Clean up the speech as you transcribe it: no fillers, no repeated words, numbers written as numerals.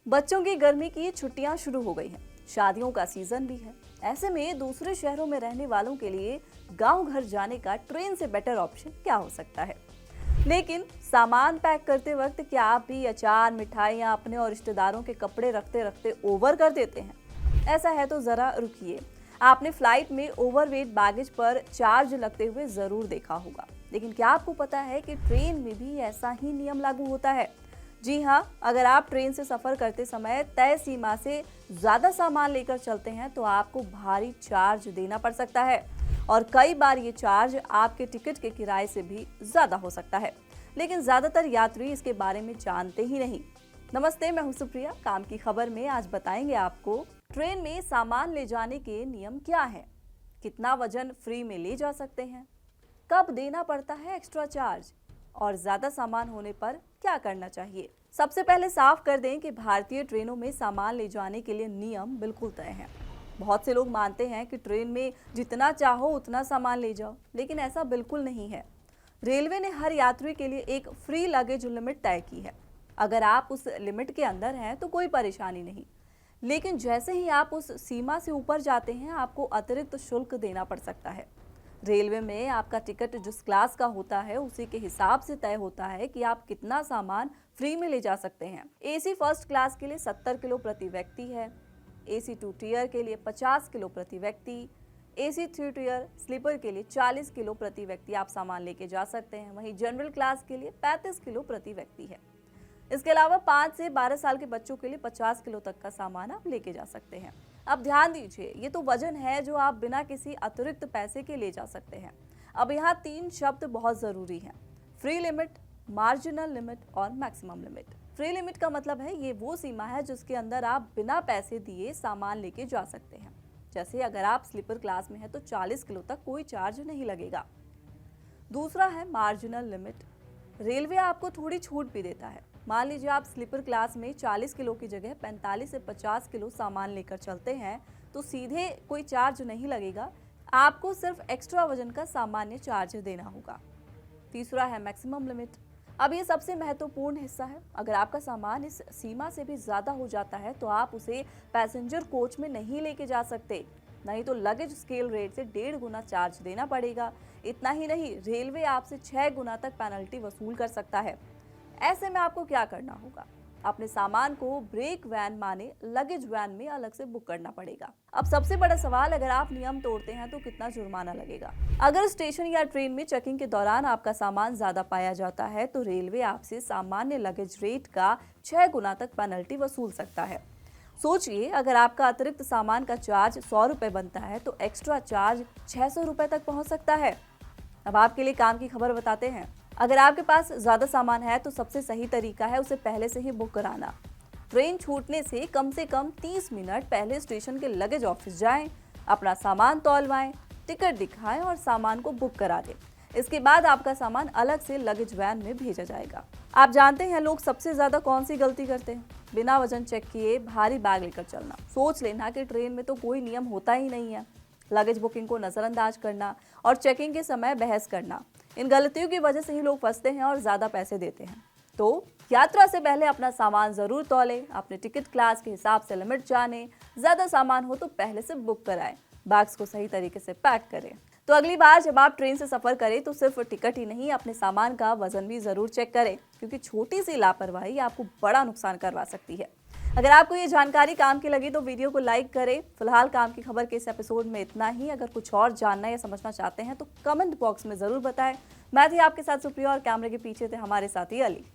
बच्चों की गर्मी की छुट्टियां शुरू हो गई हैं, शादियों का सीजन भी है। ऐसे में दूसरे शहरों में रहने वालों के लिए गांव घर जाने का ट्रेन से बेटर ऑप्शन क्या हो सकता है। लेकिन सामान पैक करते वक्त क्या आप भी अचार, मिठाइयां अपने और रिश्तेदारों के कपड़े रखते रखते ओवर कर देते हैं? ऐसा है तो जरा रुकिए। आपने फ्लाइट में ओवरवेट बैगेज पर चार्ज लगते हुए जरूर देखा होगा, लेकिन क्या आपको पता है कि ट्रेन में भी ऐसा ही नियम लागू होता है? जी हाँ, अगर आप ट्रेन से सफर करते समय तय सीमा से ज्यादा सामान लेकर चलते हैं तो आपको भारी चार्ज देना पड़ सकता है, और कई बार ये चार्ज आपके टिकट के किराए से भी ज्यादा हो सकता है। लेकिन ज्यादातर यात्री इसके बारे में जानते ही नहीं। नमस्ते, मैं हूं सुप्रिया। काम की खबर में आज बताएंगे आपको ट्रेन में सामान ले जाने के नियम क्या हैं, कितना वजन फ्री में ले जा सकते हैं, कब देना पड़ता है एक्स्ट्रा चार्ज, और ज्यादा सामान होने पर क्या करना चाहिए। सबसे पहले साफ कर दें कि भारतीय ट्रेनों में सामान ले जाने के लिए नियम बिल्कुल तय हैं। बहुत से लोग मानते हैं कि ट्रेन में जितना चाहो उतना सामान ले जाओ, लेकिन ऐसा बिल्कुल नहीं है। रेलवे ने हर यात्री के लिए एक फ्री लगेज लिमिट तय की है। अगर आप उस लिमिट के अंदर हैं तो कोई परेशानी नहीं, लेकिन जैसे ही आप उस सीमा से ऊपर जाते हैं आपको अतिरिक्त शुल्क देना पड़ सकता है। रेलवे में आपका टिकट जिस क्लास का होता है उसी के हिसाब से तय होता है कि आप कितना सामान फ्री में ले जा सकते हैं। एसी फर्स्ट क्लास के लिए 70 किलो प्रति व्यक्ति है, एसी 2 टियर के लिए 50 किलो प्रति व्यक्ति, एसी 3 टियर स्लीपर के लिए 40 किलो प्रति व्यक्ति आप सामान लेके जा सकते हैं। वहीं जनरल क्लास के लिए 35 किलो प्रति व्यक्ति है। इसके अलावा 5 से 12 साल के बच्चों के लिए 50 किलो तक का सामान आप लेके जा सकते हैं। अब ध्यान दीजिए, ये तो वजन है जो आप बिना किसी अतिरिक्त पैसे के ले जा सकते हैं। अब यहाँ 3 शब्द बहुत जरूरी हैं: फ्री लिमिट, मार्जिनल लिमिट और मैक्सिमम लिमिट। फ्री लिमिट का मतलब है ये वो सीमा है जिसके अंदर आप बिना पैसे दिए सामान लेके जा सकते हैं। जैसे अगर आप स्लीपर क्लास में हैं तो 40 किलो तक कोई चार्ज नहीं लगेगा। दूसरा है मार्जिनल लिमिट। रेलवे आपको थोड़ी छूट भी देता है। मान लीजिए आप स्लीपर क्लास में 40 किलो की जगह 45 से 50 किलो सामान लेकर चलते हैं तो सीधे कोई चार्ज नहीं लगेगा, आपको सिर्फ एक्स्ट्रा वजन का सामान्य चार्ज देना होगा। तीसरा है मैक्सिमम लिमिट। अब ये सबसे महत्वपूर्ण हिस्सा है। अगर आपका सामान इस सीमा से भी ज्यादा हो जाता है तो आप उसे पैसेंजर कोच में नहीं लेके जा सकते, नहीं तो लगेज स्केल रेट से 1.5 गुना चार्ज देना पड़ेगा। इतना ही नहीं, रेलवे आपसे 6 गुना तक पेनल्टी वसूल कर सकता है। ऐसे में आपको क्या करना होगा? अपने सामान को ब्रेक वैन माने लगेज वैन में अलग से बुक करना पड़ेगा। अब सबसे बड़ा सवाल, अगर आप नियम तोड़ते हैं तो कितना जुर्माना लगेगा? अगर स्टेशन या ट्रेन में चेकिंग के दौरान आपका सामान ज्यादा पाया जाता है तो रेलवे आपसे सामान्य लगेज रेट का 6 गुना तक पेनल्टी वसूल सकता है। सोचिए, अगर आपका अतिरिक्त सामान का चार्ज 100 रुपए बनता है तो एक्स्ट्रा चार्ज 600 रुपए तक पहुंच सकता है। अब आपके लिए काम की खबर बताते हैं। अगर आपके पास ज्यादा सामान है तो सबसे सही तरीका है उसे पहले से ही बुक कराना। ट्रेन छूटने से कम 30 मिनट पहले स्टेशन के लगेज ऑफिस जाएं, अपना सामान तौलवाएं, टिकट दिखाएं और सामान को बुक करा दें। इसके बाद आपका सामान अलग से लगेज वैन में भेजा जाएगा। आप जानते हैं लोग सबसे ज्यादा कौन सी गलती करते हैं? बिना वजन चेक किए भारी बैग लेकर चलना। सोच लेना कि ट्रेन में तो कोई नियम होता ही नहीं है। लगेज बुकिंग को नजरअंदाज करना और चेकिंग के समय बहस करना, इन गलतियों की वजह से ही लोग फंसते हैं और ज्यादा पैसे देते हैं। तो यात्रा से पहले अपना सामान जरूर तौलें, अपने टिकट क्लास के हिसाब से लिमिट जानें, ज्यादा सामान हो तो पहले से बुक कराएं, बैग्स को सही तरीके से पैक करें। तो अगली बार जब आप ट्रेन से सफर करें तो सिर्फ टिकट ही नहीं, अपने सामान का वजन भी जरूर चेक करें, क्योंकि छोटी सी लापरवाही आपको बड़ा नुकसान करवा सकती है। अगर आपको ये जानकारी काम की लगी तो वीडियो को लाइक करें। फिलहाल काम की खबर के इस एपिसोड में इतना ही। अगर कुछ और जानना या समझना चाहते हैं तो कमेंट बॉक्स में जरूर बताएं। मैं थी आपके साथ सुप्रिया और कैमरे के पीछे थे हमारे साथी अली।